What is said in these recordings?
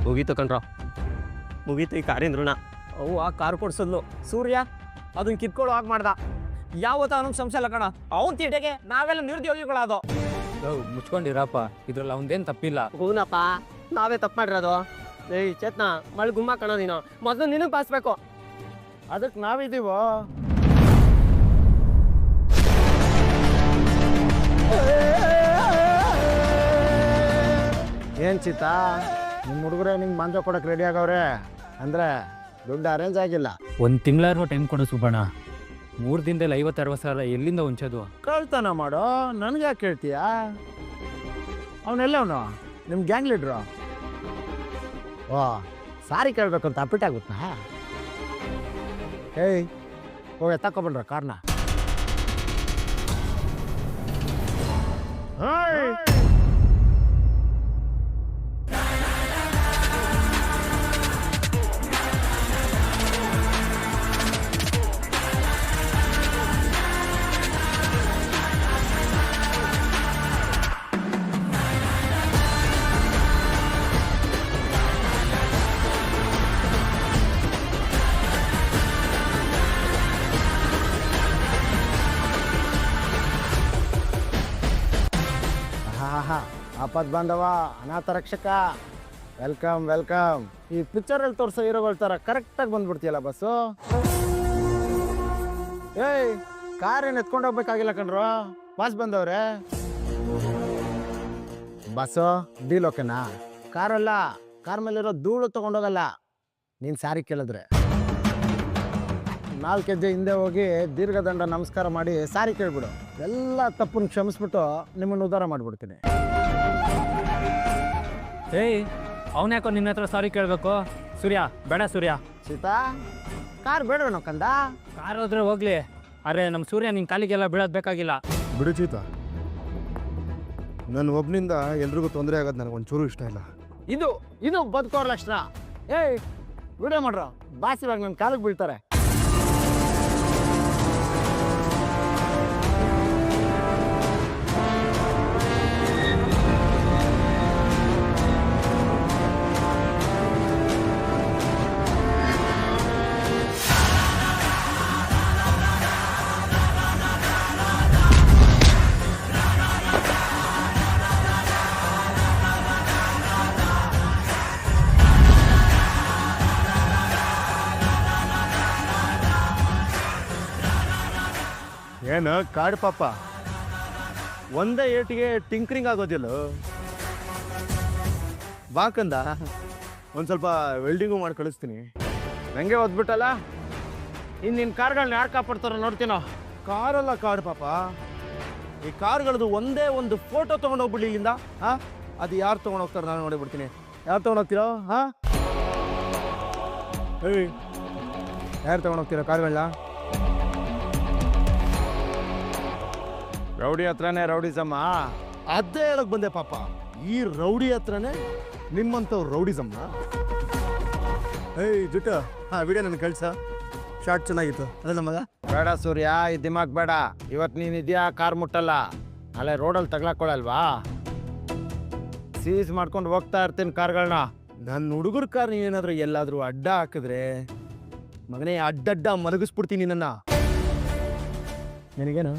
ಮುಗೀತು ಕಣ್ರ, ಮುಗೀತು ಈ ಕಾರಿಂದ ಋಣ. ಅವು ಆ ಕಾರ್ ಕೊಡ್ಸದ್ಲು ಸೂರ್ಯ, ಅದನ್ನ ಕಿತ್ಕೊಳ್ಳೋ ಹಾಗೆ ಮಾಡ್ದ. ಯಾವತ್ತ ಅವನಿಗೆ ಸಂಶಯ ಇಲ್ಲ ಕಣ, ಅವನ್ ತೀಟೆಗೆ ನಾವೆಲ್ಲ ನಿರುದ್ಯೋಗಿಗಳಾದೋ. ಮುಚ್ಕೊಂಡಿರಪ್ಪ, ಇದ್ರಲ್ಲಿ ಅವನದೇನು ತಪ್ಪಿಲ್ಲ. ಹೂನಪ್ಪ, ನಾವೇ ತಪ್ಪು ಮಾಡಿರೋದು. ಏಯ್ ಚೇತ್ನ, ಮಳೆ ಗುಮ್ಮ ಕಣ ನೀನು, ಮೊದಲು ನಿನಗೆ ಬಾಸ್ಬೇಕು. ಅದಕ್ಕೆ ನಾವಿದ್ದೀವೋ. ಏನು ಚಿತ್ತಾ, ನಿಮ್ಮ ಹುಡುಗರೇ ನಿಂಗೆ ಮಾಂಜ ಕೊಡೋಕೆ ರೆಡಿ ಆಗವ್ರೆ ಅಂದರೆ ದುಡ್ಡು ಅರೇಂಜ್ ಆಗಿಲ್ಲ. ಒಂದು ತಿಂಗಳಾರು ಟೈಮ್ ಕೊಡು ಸುಬ್ಬಣ್ಣ. 3 ದಿನದಲ್ಲಿ 50-60 ಸಾವಿರ ಎಲ್ಲಿಂದ ಹೊಂಚೋದು? ಕಳ್ತನ ಮಾಡೋ, ನನಗೆ ಯಾಕೆ ಕೇಳ್ತೀಯಾ? ಅವನೆಲ್ಲವನು ನಿಮ್ಮ ಗ್ಯಾಂಗ್ ಲೀಡ್ರು. ಓ, ಸಾರಿ ಕೇಳಬೇಕು ಅಂತ ಅಪ್ಪಿಟ್ಟಾಗುತ್ತಾ? ಏಯ್, ಹೋಗಿ ತಗೊಬಂದ್ರ ಕಾರ್ನ. ಆಪತ್ ಬಾಂಧವ, ಅನಾಥ ರಕ್ಷಕ, ವೆಲ್ಕಮ್ ವೆಲ್ಕಮ್. ಈ ಪಿಕ್ಚರಲ್ಲಿ ತೋರಿಸೋ ಹೀರೋಗಳ ಥರ ಕರೆಕ್ಟಾಗಿ ಬಂದ್ಬಿಡ್ತೀಯಲ್ಲ ಬಸ್ಸು. ಏಯ್, ಕಾರೇನು ಎತ್ಕೊಂಡು ಹೋಗ್ಬೇಕಾಗಿಲ್ಲ ಕಣ್ರು, ಬಾಸ್ ಬಂದವ್ರೆ. ಬಸ್ಸು ಡೀಲ್ ಓಕೆನಾ? ಕಾರಲ್ಲ, ಕಾರ್ ಮೇಲಿರೋ ಧೂಳು ತೊಗೊಂಡೋಗಲ್ಲ. ನೀನು ಸಾರಿ ಕೇಳಿದ್ರೆ 4 ಹೆಜ್ಜೆ ಹಿಂದೆ ಹೋಗಿ ದೀರ್ಘದಂಡ ನಮಸ್ಕಾರ ಮಾಡಿ ಸಾರಿ ಕೇಳ್ಬಿಡು. ಎಲ್ಲ ತಪ್ಪನ್ನು ಕ್ಷಮಿಸ್ಬಿಟ್ಟು ನಿಮ್ಮನ್ನು ಉದ್ಧಾರ ಮಾಡಿಬಿಡ್ತೀನಿ. ಏಯ್, ಅವನ್ಯಾಕೋ ನಿನ್ನ ಹತ್ರ ಸಾರಿ ಕೇಳಬೇಕು? ಸೂರ್ಯ ಬೇಡ. ಸೂರ್ಯ, ಸೀತಾ, ಕಾರ್ ಬೇಡವೇನೋ ಕಂದ? ಕಾರ್ ಹೋದ್ರೆ ಹೋಗ್ಲಿ, ಅರೆ ನಮ್ಮ ಸೂರ್ಯ ನಿನ್ನ ಕಾಲಿಗೆಲ್ಲ ಬೀಳೋದು ಬೇಕಾಗಿಲ್ಲ. ಬಿಡು ಚೀತಾ, ನನ್ನ ಒಬ್ಬನಿಂದ ಎಲ್ರಿಗೂ ತೊಂದರೆ ಆಗೋದು ನನಗೊಂಚೂರು ಇಷ್ಟ ಇಲ್ಲ. ಇದು ಬದುಕೋರ್ ಲಕ್ಷಣ. ಏಯ್, ವಿಡಿಯೋ ಮಾಡ್ರು, ಬಾಸ್ ಇವಾಗ ನನ್ನ ಕಾಲಿಗೆ ಬೀಳ್ತಾರೆ. ಏನು ಕಾಡು ಪಾಪ, ಒಂದೇ ಏಟಿಗೆ ಟಿಂಕ್ರಿಂಗ್ ಆಗೋದಿಲ್ಲ. ಬಾಕಂದ ಒಂದು ಸ್ವಲ್ಪ ವೆಲ್ಡಿಂಗು ಮಾಡಿ ಕಳಿಸ್ತೀನಿ. ನನಗೆ ಓದ್ಬಿಟ್ಟಲ್ಲ, ಇನ್ನು ನಿನ್ನ ಕಾರ್ಗಳನ್ನ ಯಾರು ಕಾಪಾಡ್ತಾರೋ ನೋಡ್ತೀನೋ. ಕಾರಲ್ಲ ಕಾಡು ಪಾಪ, ಈ ಕಾರ್ಗಳದ್ದು ಒಂದೇ ಒಂದು ಫೋಟೋ ತೊಗೊಂಡೋಗ್ಬಿಡ್ಲಿ ಇಲ್ಲಿಂದ. ಹಾಂ, ಅದು ಯಾರು ತೊಗೊಂಡೋಗ್ತಾರೆ ನಾನು ನೋಡಿಬಿಡ್ತೀನಿ. ಯಾರು ತೊಗೊಂಡೋಗ್ತೀರೋ? ಹಾಂ, ಏಯ್, ಯಾರು ತೊಗೊಂಡೋಗ್ತೀರೋ ಕಾರ್ಗಳನ್ನ? ರೌಡಿ ಹತ್ರನೇ ರೌಡಿಸಮ್ಮ. ಅದೇ ಹೇಳಕ್ ಬಂದೆ ಪಾಪ, ಈ ರೌಡಿ ಹತ್ರನೇ ನಿಮ್ಮಂಥವ್ರು ರೌಡಿಸಮ್ಮ. ಏಯ್ ಜುಟ್ಟ, ಹಾಂ ವಿಡಿಯೋ ನನಗೆ ಕಳ್ಸ, ಶಾರ್ಟ್ ಚೆನ್ನಾಗಿತ್ತು ಅದೇ ನಮಗ. ಬೇಡ ಸೂರ್ಯ, ಈ ದಿಮಾಕ್ ಬೇಡ. ಇವತ್ತು ನೀನು ಇದೆಯಾ, ಕಾರ್ ಮುಟ್ಟಲ್ಲ. ಅಲ್ಲೇ ರೋಡಲ್ಲಿ ತಗ್ಲಾಕೊಳ್ಳಲ್ವಾ? ಸೀಸ್ ಮಾಡ್ಕೊಂಡು ಹೋಗ್ತಾ ಇರ್ತೀನಿ ಕಾರ್ಗಳನ್ನ. ನನ್ನ ಹುಡುಗರ ಕಾರ್ ನೀನೇನಾದ್ರೂ ಎಲ್ಲಾದರೂ ಅಡ್ಡ ಹಾಕಿದ್ರೆ ಮಗನೇ ಅಡ್ಡಡ್ಡ ಮಲಗಿಸ್ಬಿಡ್ತೀನಿ ನನ್ನ. ನಿನಗೇನು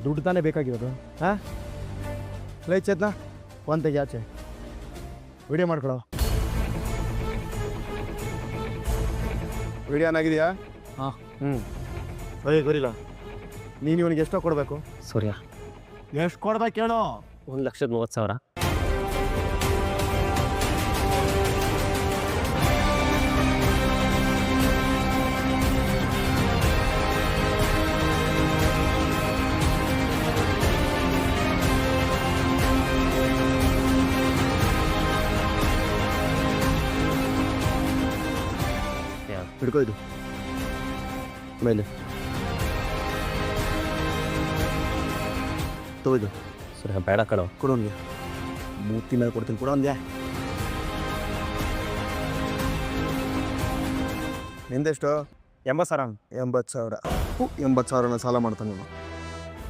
ದುಡ್ಡು ತಾನೇ ಬೇಕಾಗಿರೋದು? ಹಾಂ, ಲೈ ಚೇತ್ನ, ಒಂತೆಗೆ ಆಚೆ ವಿಡಿಯೋ ಮಾಡ್ಕೊಳೋ. ವಿಡಿಯೋ ಏನಾಗಿದೆಯಾ? ಹಾಂ. ಅಯ್ಯ ಗೊರಿಲ್ಲ, ನೀನು ಇವನಿಗೆ ಎಷ್ಟೋ ಕೊಡಬೇಕು? ಸೂರ್ಯ, ಎಷ್ಟು ಕೊಡ್ಬೇಕು ಹೇಳು? 1,30,000. ಹಿಡ್ಕೋ ಇದು ಮೇಲೆ ತೊಯ್ದು. ಸೂರ್ಯ ಬೇಡ ಕಣೋ, ಕೊಡೋನ್ಗೆ ಮೂತಿ ಮೇಲೆ ಕೊಡ್ತೀನಿ, ಕೊಡೋ ಅಂದ್ಯಾ? ನಿಂದೆಷ್ಟು? 80,000. 80,000. 80,000 ಸಾಲ ಮಾಡ್ತಾನೆ ಇವನು.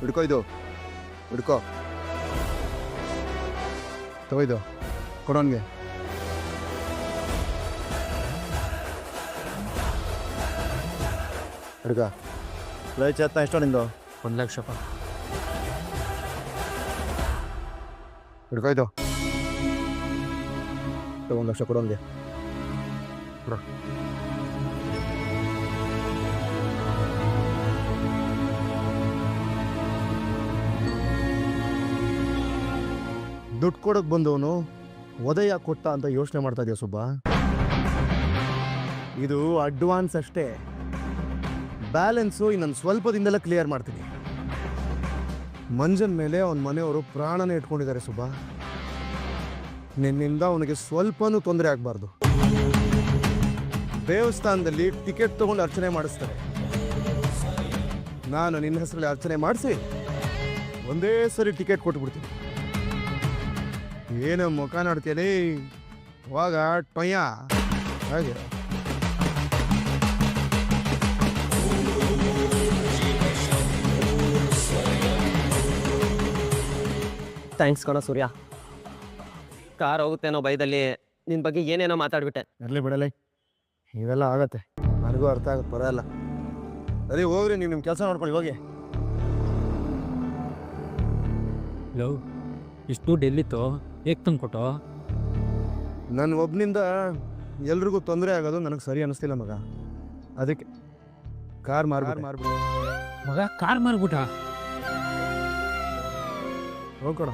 ಹಿಡ್ಕೋ ಇದು, ಹಿಡ್ಕೋ ತೊಯ್ದು ಕೊಡೋನ್ಗೆ. ಹುಡುಗ ಲೈಚ್ ಎತ್ತ ಎಷ್ಟೋ ನಿಂದು 1,00,000 ಹಿಡ್ಕೊಯ್ತು 1 ಲಕ್ಷ ಕೊಡೋಂಗೆ ದುಡ್ಡು ಕೊಡೋಕೆ ಬಂದವನು ಒದೆಯ ಕೊಟ್ಟ ಅಂತ ಯೋಚನೆ ಮಾಡ್ತಾ ಇದೆಯಾ ಸುಬ್ಬ? ಇದು ಅಡ್ವಾನ್ಸ್ ಅಷ್ಟೇ. ಬ್ಯಾಲೆನ್ಸು ಇನ್ನೊಂದು ಸ್ವಲ್ಪ ದಿನದಲ್ಲೇ ಕ್ಲಿಯರ್ ಮಾಡ್ತೀನಿ. ಮಂಜನ್ ಮೇಲೆ ಅವನ ಮನೆಯವರು ಪ್ರಾಣನೇ ಇಟ್ಕೊಂಡಿದ್ದಾರೆ ಸುಬ್ಬ. ನಿನ್ನಿಂದ ಅವನಿಗೆ ಸ್ವಲ್ಪನೂ ತೊಂದರೆ ಆಗಬಾರ್ದು. ದೇವಸ್ಥಾನದಲ್ಲಿ ಟಿಕೆಟ್ ತೊಗೊಂಡು ಅರ್ಚನೆ ಮಾಡಿಸ್ತಾರೆ. ನಾನು ನಿನ್ನ ಹೆಸರಲ್ಲಿ ಅರ್ಚನೆ ಮಾಡಿಸಿ ಒಂದೇ ಸರಿ ಟಿಕೆಟ್ ಕೊಟ್ಬಿಡ್ತೀನಿ. ಏನು ಮುಖ ನೋಡ್ತೀಯಲೇ ಅವಾಗ ಟೊಯ್ಯ ಹಾಗೆ. ಥ್ಯಾಂಕ್ಸ್ ಕಣ ಸೂರ್ಯ. ಕಾರ್ ಹೋಗುತ್ತೇನೋ ಭಯದಲ್ಲಿ ನಿನ್ನ ಬಗ್ಗೆ ಏನೇನೋ ಮಾತಾಡ್ಬಿಟ್ಟೆ. ಇರಲಿ ಬಿಡಲಿ, ಇವೆಲ್ಲ ಆಗತ್ತೆ, ನನಗೂ ಅರ್ಥ ಆಗುತ್ತೆ, ಬರೋಲ್ಲ. ಅದೇ ಹೋಗ್ರಿ, ನೀವು ನಿಮ್ಮ ಕೆಲಸ ನೋಡ್ಕೊಳ್ಳಿ ಹೋಗಿ. ಲವ್ ಇಷ್ಟು ದುಡ್ಡು ಎಲ್ಲಿತ್ತು? ಹೇಗೆ ತಂದ್ಕೊಟ್ಟು? ನನ್ನ ಒಬ್ಬನಿಂದ ಎಲ್ರಿಗೂ ತೊಂದರೆ ಆಗೋದು ನನಗೆ ಸರಿ ಅನ್ನಿಸ್ತಿಲ್ಲ ಮಗ. ಅದಕ್ಕೆ ಕಾರ್ ಮಾರ್ಬಿಟ್ಟು ಮಗ ಕಾರ್ ಮಾರ್ಬಿಟ್ಟ? ಹೋಗ್ಕೊಣ.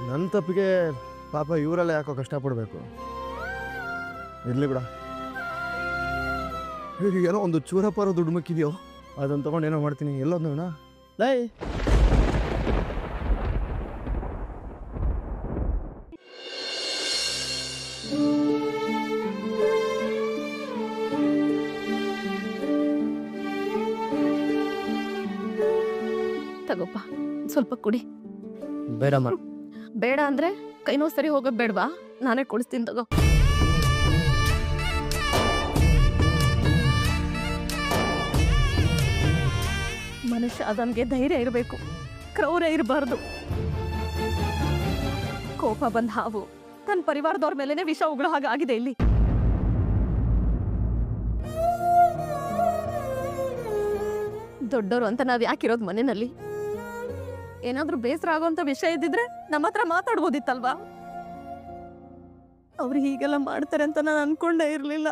ನನ್ನ ತಪ್ಪಿಗೆ ಪಾಪ ಇವರೆಲ್ಲ ಯಾಕೋ ಕಷ್ಟಪಡಬೇಕು. ಇರಲಿ ಬಿಡ. ಏನೋ ಒಂದು ಚೂರಪ್ಪರ ದುಡ್ಡು ಮುಕ್ಕಿದೆಯೋ, ಅದನ್ನು ತೊಗೊಂಡು ಏನೋ ಮಾಡ್ತೀನಿ. ಎಲ್ಲೋದ್ನವನ ಲೈ ತಗೋಪ್ಪ, ಸ್ವಲ್ಪ ಕುಡಿ. ಬೇಡಮ್ಮ. ಬೇಡ ಅಂದ್ರೆ ಕೈನೋ ಸರಿ ಹೋಗೋದ್ ಬೇಡವಾ? ನಾನೇ ಕೊಡಿಸ್ತೀನಿ ತಗೋ. ಮನುಷ್ಯ ಅದನ್ಗೆ ಧೈರ್ಯ ಇರಬೇಕು, ಕ್ರೌರ್ಯ ಇರಬಾರ್ದು. ಕೋಪ ಬಂದ ಹಾವು ತನ್ನ ಪರಿವಾರದವ್ರ ಮೇಲೆನೆ ವಿಷ ಉಗುಳೋ ಹಾಗಾಗಿದೆ ಇಲ್ಲಿ. ದೊಡ್ಡವರು ಅಂತ ನಾವ್ ಯಾಕಿರೋದು ಮನೆಯಲ್ಲಿ? ಏನಾದ್ರೂ ಬೇಸರ ಆಗೋಂತ ವಿಷಯ ಇದ್ದಿದ್ರೆ ನಮ್ಮ ಹತ್ರ ಮಾತಾಡ್ಬೋದಿತ್ತಲ್ವಾ? ಅವ್ರು ಹೀಗೆಲ್ಲ ಮಾಡ್ತಾರೆ ಅಂತ ನಾನು ಅನ್ಕೊಂಡೇ ಇರ್ಲಿಲ್ಲ.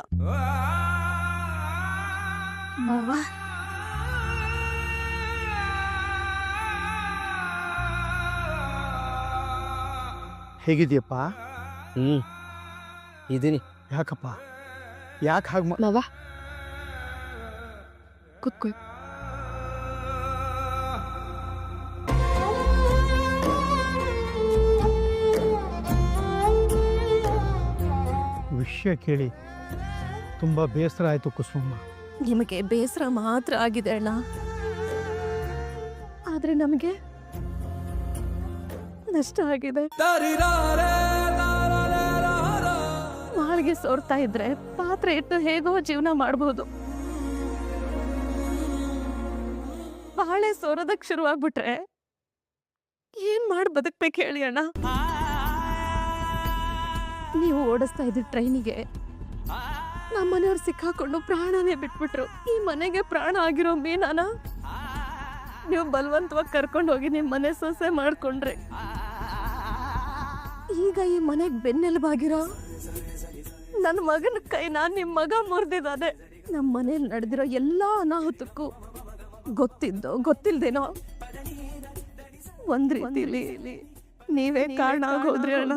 ಹೇಗಿದ್ಯಪ್ಪ? ಇದೀನಿ. ಯಾಕಪ್ಪ, ಯಾಕೆ ಹಾಗೆ ಮಾವ ಕುತ್ಕೋ. ವಿಷಯ ಕೇಳಿ ತುಂಬ ಬೇಸರ ಆಯಿತು ಕುಸುಮಮ್ಮ. ನಿಮಗೆ ಬೇಸರ ಮಾತ್ರ ಆಗಿದೆ ಅಣ್ಣ, ಆದ್ರೆ ನಮಗೆ ನಷ್ಟ ಆಗಿದೆ. ಮಾಳಿಗೆ ಸೋರ್ತಾ ಇದ್ರೆ ಪಾತ್ರೆ ಇಟ್ಟು ಹೇಗೋ ಜೀವನ ಮಾಡಬಹುದು. ಬಾಳೆ ಸೋರೋದಕ್ ಶುರುವಾಗ್ಬಿಟ್ರೆ ಏನ್ ಮಾಡಿ ಬದುಕ್ಬೇಕು ಹೇಳಿ ಅಣ್ಣ? ನೀವು ಓಡಿಸ್ತಾ ಇದ್ದ ಟ್ರೈನಿಗೆ ನಮ್ಮನೆಯವ್ರು ಸಿಕ್ಕಾಕೊಂಡು ಪ್ರಾಣನೇ ಬಿಟ್ಬಿಟ್ರು. ಈ ಮನೆಗೆ ಪ್ರಾಣ ಆಗಿರೋ ಮೀನಾನ ನೀವು ಬಲವಂತವಾಗಿ ಕರ್ಕೊಂಡು ಹೋಗಿ ನಿಮ್ಮ ಮನೆ ಸೊಸೆ ಮಾಡ್ಕೊಂಡ್ರೆ, ಈಗ ಈ ಮನೆಗೆ ಬೆನ್ನೆಲುಬಾಗಿರೋ ನನ್ನ ಮಗನ ಕೈನ ನಿಮ್ಮ ಮಗ ಮುರಿದಿದ್ದಾನೆ. ನಮ್ಮ ಮನೇಲಿ ನಡೆದಿರೋ ಎಲ್ಲಾ ಅನಾಹುತಕ್ಕೂ ಗೊತ್ತಿದ್ದೋ ಗೊತ್ತಿಲ್ದೇನೋ ಒಂದ್ ರೀತಿಲಿ ನೀವೇ ಕಾರಣ ಆಗೋದ್ರಿ ಅಣ್ಣ.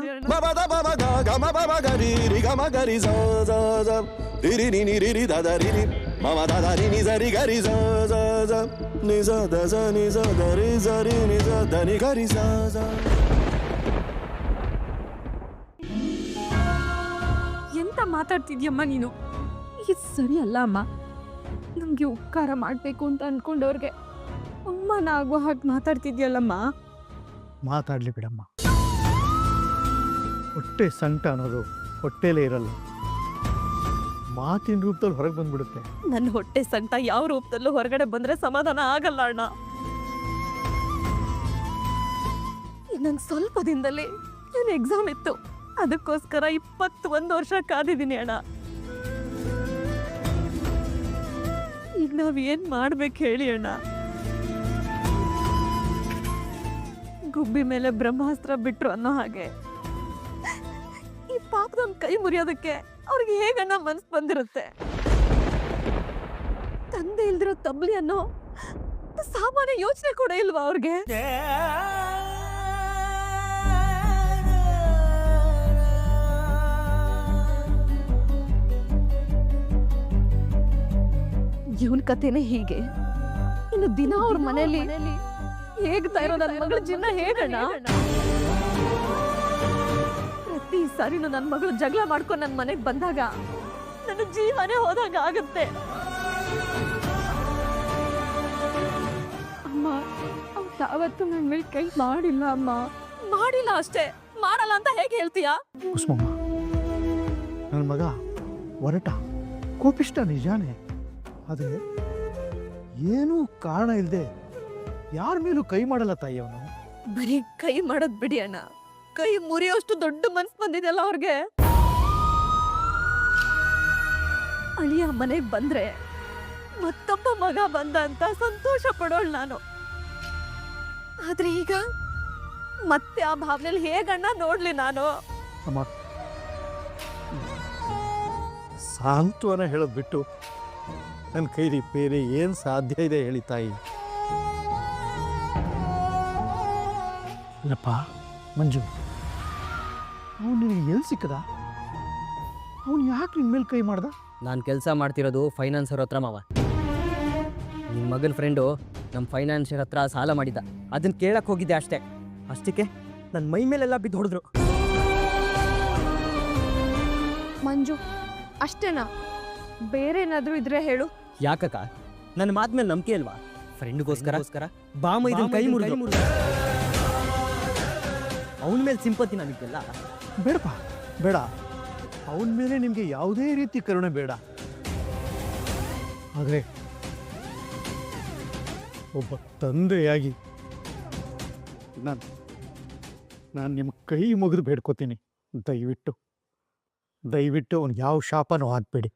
ಎಂತ ಮಾತಾಡ್ತಿದ್ಯಮ್ಮ ನೀನು? ಇದು ಸರಿ ಅಲ್ಲ ಅಮ್ಮ. ನಮಗೆ ಉಪಕಾರ ಮಾಡಬೇಕು ಅಂತ ಅನ್ಕೊಂಡವ್ರಿಗೆ ಅಮ್ಮನಾಗುವ ಹಾಗೆ ಮಾತಾಡ್ತಿದ್ಯಲ್ಲಮ್ಮ. ಮಾತಾಡಲಿ ಬಿಡಮ್ಮ. ಹೊಟ್ಟೆ ಸಂಕಟ ಅನ್ನೋದು ಹೊಟ್ಟೆಲೇ ಇರಲ್ಲ, ಮಾತಿನ ರೂಪದಲ್ಲಿ ಹೊರಗೆ ಬಂದ್ಬಿಡುತ್ತೆ. ನನ್ನ ಹೊಟ್ಟೆ ಸಂಕಟ ಯಾವ ರೂಪದಲ್ಲೂ ಹೊರಗಡೆ ಬಂದ್ರೆ ಸಮಾಧಾನ ಆಗಲ್ಲ ಅಣ್ಣ. ನಂಗೆ ಸ್ವಲ್ಪ ದಿನದಲ್ಲಿ ನನ್ನ ಎಕ್ಸಾಮ್ ಇತ್ತು, ಅದಕ್ಕೋಸ್ಕರ 21 ವರ್ಷ ಕಾದಿದ್ದೀನಿ ಅಣ್ಣ. ಈಗ ನಾವ್ ಏನ್ ಮಾಡ್ಬೇಕು ಹೇಳಿ ಅಣ್ಣ? ಗುಬ್ಬಿ ಮೇಲೆ ಬ್ರಹ್ಮಾಸ್ತ್ರ ಬಿಟ್ರು ಅನ್ನೋ ಹಾಗೆ ಈ ಪಾಪದೊಂದ್ ಕೈ ಮುರಿಯೋದಕ್ಕೆ ಅವ್ರಿಗೆ ಹೇಗಣ್ಣ ಮನ್ಸ್ ಬಂದಿರುತ್ತೆ? ತಂದೆ ಇಲ್ದಿರೋ ತಬ್ಲಿ ಅನ್ನೋ ಸಾಮಾನ್ಯ ಯೋಚನೆ ಕೂಡ ಇಲ್ವಾ ಅವ್ರಿಗೆ? ಇವನ್ ಕಥೆನೇ ಹೀಗೆ. ಇನ್ನು ದಿನ ಅವ್ರ ಮನೇಲಿ ಹೇಗ್ತಾ ಇರೋ ನನ್ನ ಮಗಳ ಜೀವನ ಹೇಗಣ್ಣ? ಪ್ರತಿ ಸಾರಿನೂ ನನ್ನ ಮಗಳು ಜಗಳ ಮಾಡ್ಕೊಂಡು ನನ್ನ ಮನೆಗೆ ಬಂದಾಗ ನನ್ನ ಜೀವನೇ ಹೋದಾಗ ಆಗುತ್ತೆ. ಅಮ್ಮ ಅವ್ರು ಯಾವತ್ತೂ ನನ್ನ ಮೇಲೆ ಕೈ ಮಾಡಿಲ್ಲ ಅಮ್ಮ. ಮಾಡಿಲ್ಲ ಅಷ್ಟೇ, ಮಾಡಲ್ಲ ಅಂತ ಹೇಗೆ ಹೇಳ್ತೀಯಾ? ಕುಸುಮಮ್ಮ, ನನ್ನ ಮಗ ಹೊರಟ ಕೋಪಿಷ್ಟ ನಿಜಾನೇ, ಆದರೆ ಏನೂ ಕಾರಣ ಇಲ್ಲದೆ ಯಾರ ಮೇಲೂ ಕೈ ಮಾಡಲ್ಲ ತಾಯಿ ಅವನು. ಬರೀ ಕೈ ಮಾಡೋದ್ ಬಿಡಿ ಅಣ್ಣ, ಕೈ ಮುರಿಯೋಷ್ಟು ದೊಡ್ಡ ಮನ್ಸು ಬಂದಿದೆಯಲ್ಲ ಅವ್ರಿಗೆ. ಅಳಿಯ ಮನೆಗ್ ಬಂದ್ರೆ ಮತ್ತೊಬ್ಬ ಮಗ ಬಂದ ಅಂತ ಸಂತೋಷ ಪಡೋಳ್ ನಾನು. ಆದ್ರೆ ಈಗ ಮತ್ತೆ ಆ ಭಾವನೆಯಲ್ಲಿ ಹೇಗಣ್ಣ ನೋಡ್ಲಿ ನಾನು? ಅಮ್ಮ, ಸಾಂತ್ವನ ಹೇಳೋದು ಬಿಟ್ಟು ನನ್ನ ಕೈಲಿ ಬೇರೆ ಏನು ಸಾಧ್ಯ ಇದೆ ಹೇಳಿ ತಾಯಿ. ಇಲ್ಲಪ್ಪ ಮಂಜು, ಅವನು ನಿನಗೆ ಎಲ್ಲಿ ಸಿಕ್ಕದ? ಅವನು ಯಾಕೆ ನಿನ್ನ ಮೇಲೆ ಕೈ ಮಾಡ್ದ? ನಾನು ಕೆಲಸ ಮಾಡ್ತಿರೋದು ಫೈನಾನ್ಸರ್ ಹತ್ರ ಮಾವ. ನಿಮ್ಮ ಮಗನ ಫ್ರೆಂಡು ನಮ್ಮ ಫೈನಾನ್ಷಿಯರ್ ಹತ್ರ ಸಾಲ ಮಾಡಿದ್ದ, ಅದನ್ನು ಕೇಳಕ್ಕೆ ಹೋಗಿದ್ದೆ ಅಷ್ಟೇ. ಅಷ್ಟಕ್ಕೆ ನನ್ನ ಮೈ ಮೇಲೆಲ್ಲ ಬಿದ್ದು ಹೊಡೆದ್ರು. ಮಂಜು ಅಷ್ಟೇನಾ? ಬೇರೆ ಏನಾದ್ರೂ ಇದ್ರೆ ಹೇಳು. ಯಾಕಕ್ಕ, ನನ್ನ ಮಾತ್ಮೇಲೆ ನಂಬಿಕೆ ಅಲ್ವಾ? ಫ್ರೆಂಡ್ಗೋಸ್ಕರ ಬಾಮ ಇದನ್ನ ಕೈ ಮುರಿದ್ರು. ಅವನ ಮೇಲೆ ಸಿಂಪತಿ ನನಗೆಲ್ಲ ಬೇಡಪ್ಪ, ಬೇಡ. ಅವನ ಮೇಲೆ ನಿಮಗೆ ಯಾವುದೇ ರೀತಿ ಕರುಣೆ ಬೇಡ. ಆದರೆ ಒಬ್ಬ ತಂದೆಯಾಗಿ ನಾನು ನಿಮ್ಮ ಕೈ ಮುಗಿದು ಬೇಡ್ಕೋತೀನಿ, ದಯವಿಟ್ಟು ಅವನಿಗೆ ಯಾವ ಶಾಪನೂ ಹಾಕಬೇಡಿ.